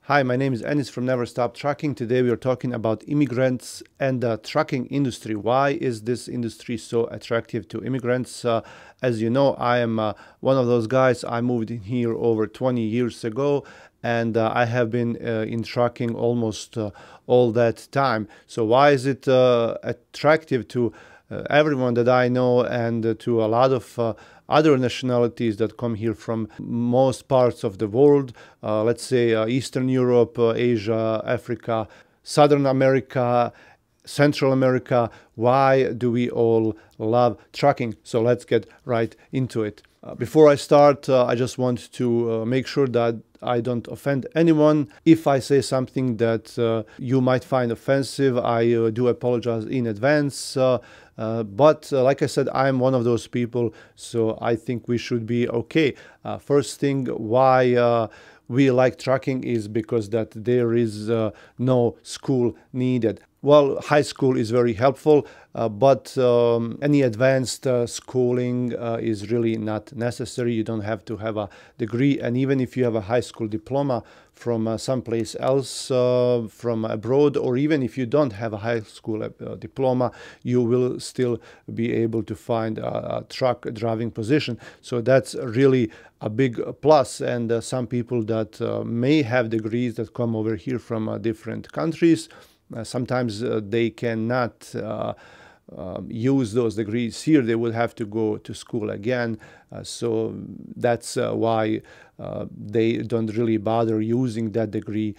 Hi, my name is Enis from Never Stop Trucking. Today we are talking about immigrants and the trucking industry. Why is this industry so attractive to immigrants? As you know, I am one of those guys. I moved in here over 20 years ago, and I have been in trucking almost all that time. So why is it attractive to everyone that I know and to a lot of other nationalities that come here from most parts of the world, let's say Eastern Europe, Asia, Africa, Southern America, Central America? Why do we all love trucking? So let's get right into it. Before I start, I just want to make sure that I don't offend anyone. If I say something that you might find offensive, I do apologize in advance. But like I said, I'm one of those people, so I think we should be okay. First thing, why we like trucking is because that there is no school needed. Well, high school is very helpful, but any advanced schooling is really not necessary. You don't have to have a degree, and even if you have a high school diploma from someplace else, from abroad, or even if you don't have a high school diploma, you will still be able to find a truck driving position. So that's really a big plus. And some people that may have degrees that come over here from different countries, sometimes they cannot use those degrees here. They would have to go to school again. So that's why they don't really bother using that degree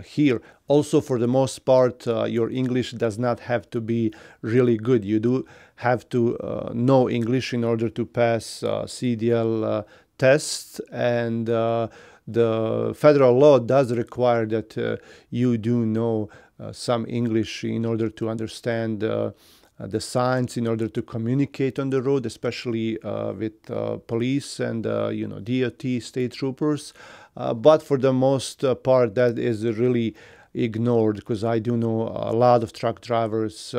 here. Also, for the most part, your English does not have to be really good. You do have to know English in order to pass CDL tests, and the federal law does require that you do know some English in order to understand the signs, in order to communicate on the road, especially with police and DOT, state troopers. But for the most part, that is really ignored, because I do know a lot of truck drivers,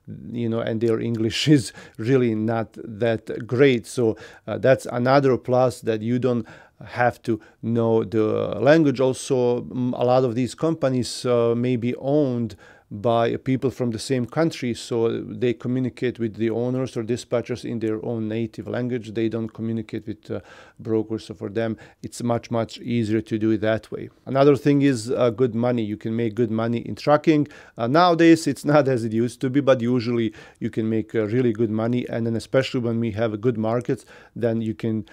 and their English is really not that great. So that's another plus, that you don't have to know the language. Also, a lot of these companies may be owned by people from the same country, so they communicate with the owners or dispatchers in their own native language. They don't communicate with brokers, so for them it's much easier to do it that way. Another thing is good money. You can make good money in trucking. Nowadays it's not as it used to be, but usually you can make really good money, and then especially when we have good markets, then you can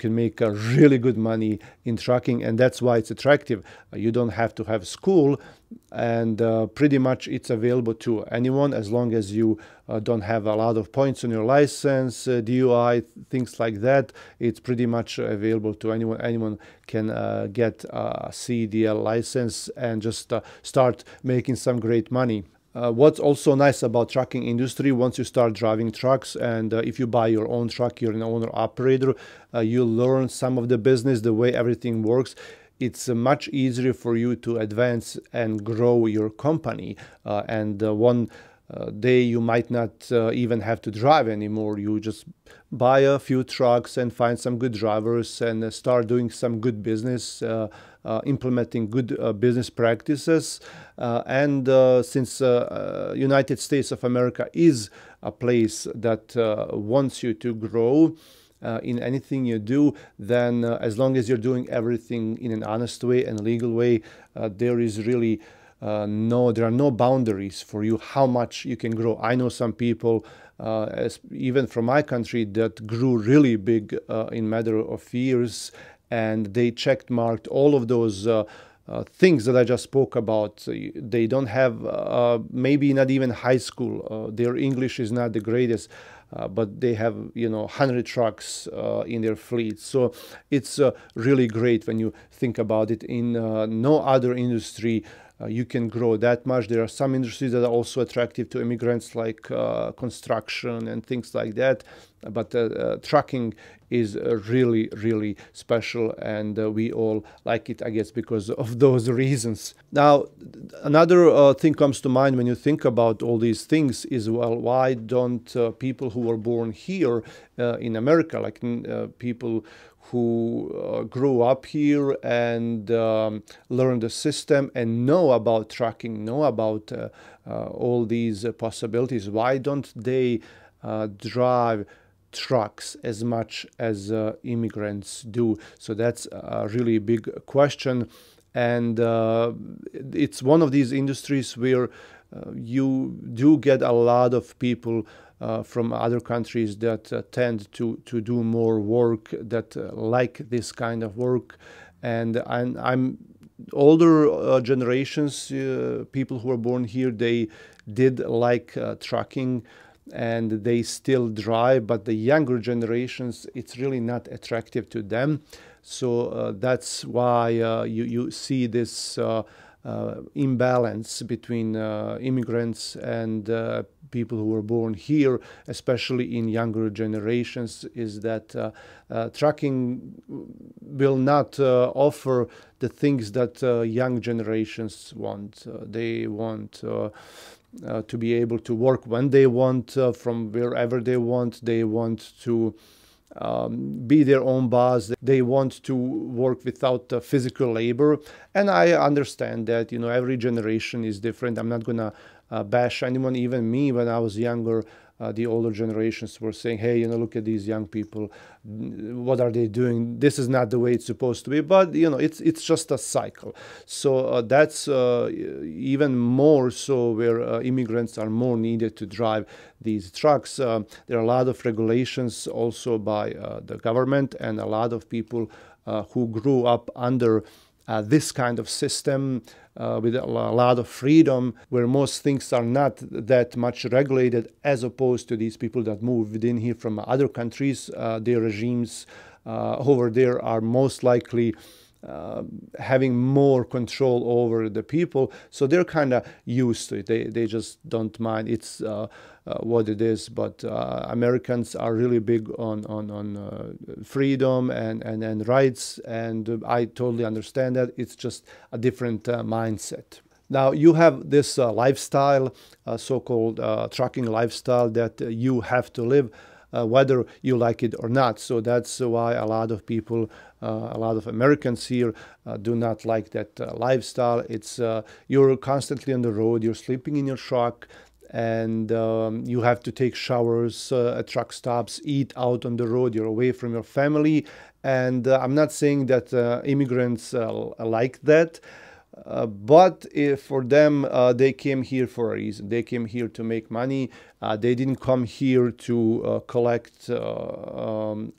make really good money in trucking, and that's why it's attractive. You don't have to have school, and pretty much it's available to anyone, as long as you don't have a lot of points on your license, DUI, things like that. It's pretty much available to anyone. Anyone can get a CDL license and just start making some great money. What's also nice about trucking industry, once you start driving trucks, and if you buy your own truck, you're an owner-operator, you learn some of the business, the way everything works. It's much easier for you to advance and grow your company. And one day you might not even have to drive anymore. You just buy a few trucks and find some good drivers and start doing some good business, implementing good business practices. And since United States of America is a place that wants you to grow in anything you do, then as long as you're doing everything in an honest way and legal way, there is really there are no boundaries for you how much you can grow. I know some people, even from my country, that grew really big in matter of years, and they marked all of those things that I just spoke about. They don't have maybe not even high school. Their English is not the greatest, but they have 100 trucks in their fleet. So it's really great when you think about it. In no other industry you can grow that much. There are some industries that are also attractive to immigrants, like construction and things like that, but trucking is really special, and we all like it, I guess, because of those reasons. Now, another thing comes to mind when you think about all these things is, well, why don't people who were born here in America, like people who grew up here and learn the system and know about trucking, know about all these possibilities. Why don't they drive trucks as much as immigrants do? So that's a really big question. And it's one of these industries where you do get a lot of people from other countries that tend to do more work, that like this kind of work. And I'm older generations, people who were born here, they did like trucking and they still drive, but the younger generations, it's really not attractive to them. So that's why you see this imbalance between immigrants and people who were born here, especially in younger generations, is that trucking will not offer the things that young generations want. They want to be able to work when they want, from wherever they want. They want to be their own boss. They want to work without physical labor. And I understand that, you know, every generation is different. I'm not going to bash anyone. Even me, when I was younger, the older generations were saying, hey, you know, look at these young people. What are they doing? This is not the way it's supposed to be. But, you know, it's just a cycle. So that's even more so where immigrants are more needed to drive these trucks. There are a lot of regulations also by the government, and a lot of people who grew up under this kind of system with a lot of freedom, where most things are not that much regulated, as opposed to these people that moved in here from other countries. Their regimes over there are most likely having more control over the people, so they're kind of used to it. They just don't mind. It's what it is. But Americans are really big on freedom and rights, and I totally understand that. It's just a different mindset. Now you have this lifestyle, so-called trucking lifestyle, that you have to live whether you like it or not. So that's why a lot of people, a lot of Americans here do not like that lifestyle. It's you're constantly on the road, you're sleeping in your truck, and you have to take showers at truck stops, eat out on the road, you're away from your family. And I'm not saying that immigrants like that. But if for them, they came here for a reason. They came here to make money. They didn't come here to collect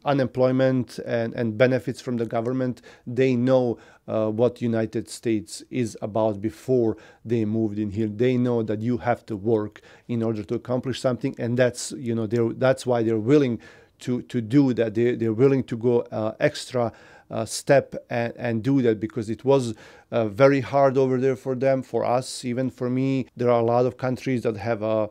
unemployment and benefits from the government. They know what United States is about before they moved in here. They know that you have to work in order to accomplish something, and that's, you know, that's why they're willing to do that. They're willing to go extra step and do that, because it was very hard over there for them, for us, even for me. There are a lot of countries that have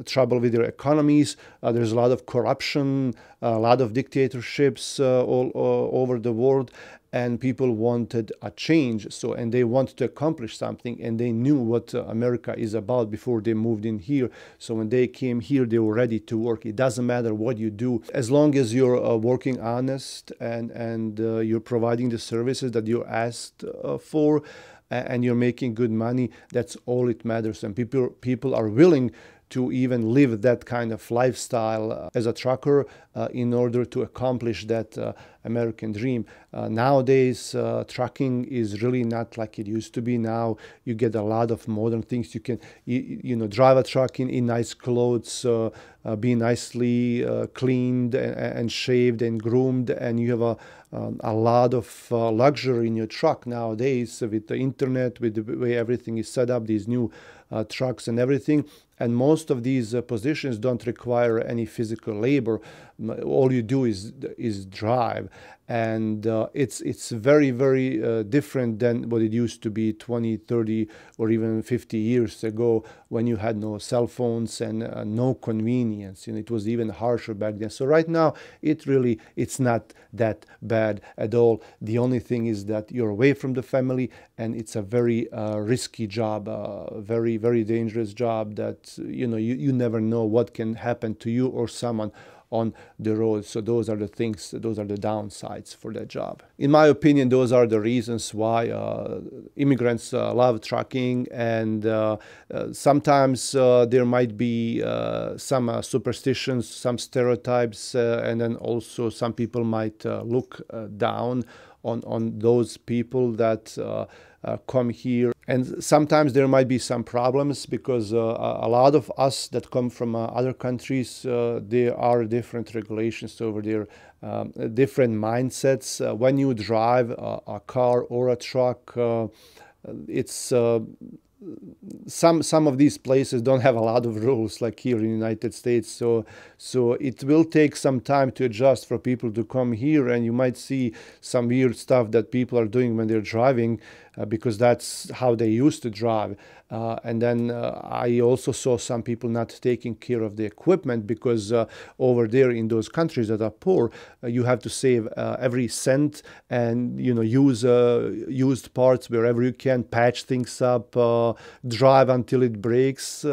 trouble with their economies. There's a lot of corruption, a lot of dictatorships all over the world, and people wanted a change. So, and they wanted to accomplish something, and they knew what America is about before they moved in here. So when they came here, they were ready to work. It doesn't matter what you do, as long as you're working honest and you're providing the services that you're asked for, and you're making good money. That's all it matters. And people are willing to even live that kind of lifestyle as a trucker in order to accomplish that American dream. Nowadays, trucking is really not like it used to be. Now you get a lot of modern things. You can, you know, drive a truck in nice clothes, be nicely cleaned and shaved and groomed, and you have a lot of luxury in your truck nowadays with the internet, with the way everything is set up, these new trucks and everything. And most of these positions don't require any physical labor. All you do is drive. And it's very, very different than what it used to be 20, 30, or even 50 years ago, when you had no cell phones and no convenience. And it was even harsher back then. So right now, it's not that bad at all. The only thing is that you're away from the family, and it's a very risky job, very, very dangerous job that, you know, you never know what can happen to you or someone on the road. So those are the things, those are the downsides for that job. In my opinion, those are the reasons why immigrants love trucking, and sometimes there might be some superstitions, some stereotypes, and then also some people might look down on those people that come here. And sometimes there might be some problems because a lot of us that come from other countries, there are different regulations over there, different mindsets. When you drive a car or a truck, it's some of these places don't have a lot of rules like here in the United States, so it will take some time to adjust for people to come here, and you might see some weird stuff that people are doing when they're driving because that's how they used to drive. And then I also saw some people not taking care of the equipment because over there in those countries that are poor, you have to save every cent and use used parts wherever you can, patch things up, drive until it breaks,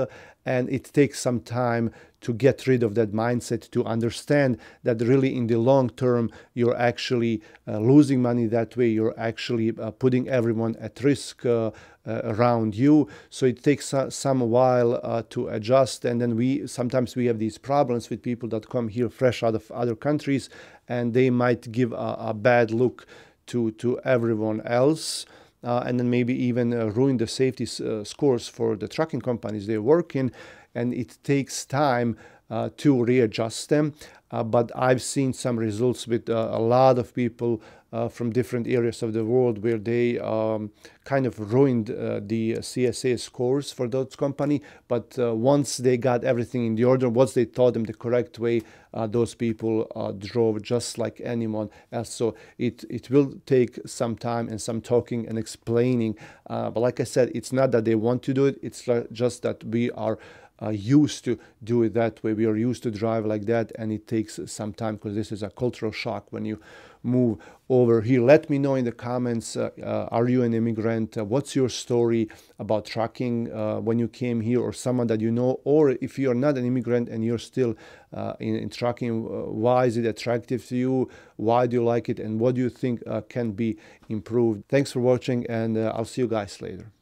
and it takes some time to get rid of that mindset, to understand that really in the long term you're actually losing money that way. You're actually putting everyone at risk around you. So it takes some while to adjust, and then sometimes we have these problems with people that come here fresh out of other countries, and they might give a bad look to everyone else. And then maybe even ruin the safety scores for the trucking companies they work in, and it takes time to readjust them. But I've seen some results with a lot of people from different areas of the world where they kind of ruined the CSA scores for those company. But once they got everything in the order, once they taught them the correct way, those people drove just like anyone else. So it will take some time and some talking and explaining. But like I said, it's not that they want to do it. It's just that we are used to do it that way. We are used to drive like that, and it takes some time because this is a cultural shock when you move over here. Let me know in the comments, are you an immigrant? What's your story about trucking when you came here, or someone that you know? Or if you're not an immigrant and you're still in trucking, why is it attractive to you? Why do you like it? And what do you think can be improved? Thanks for watching, and I'll see you guys later.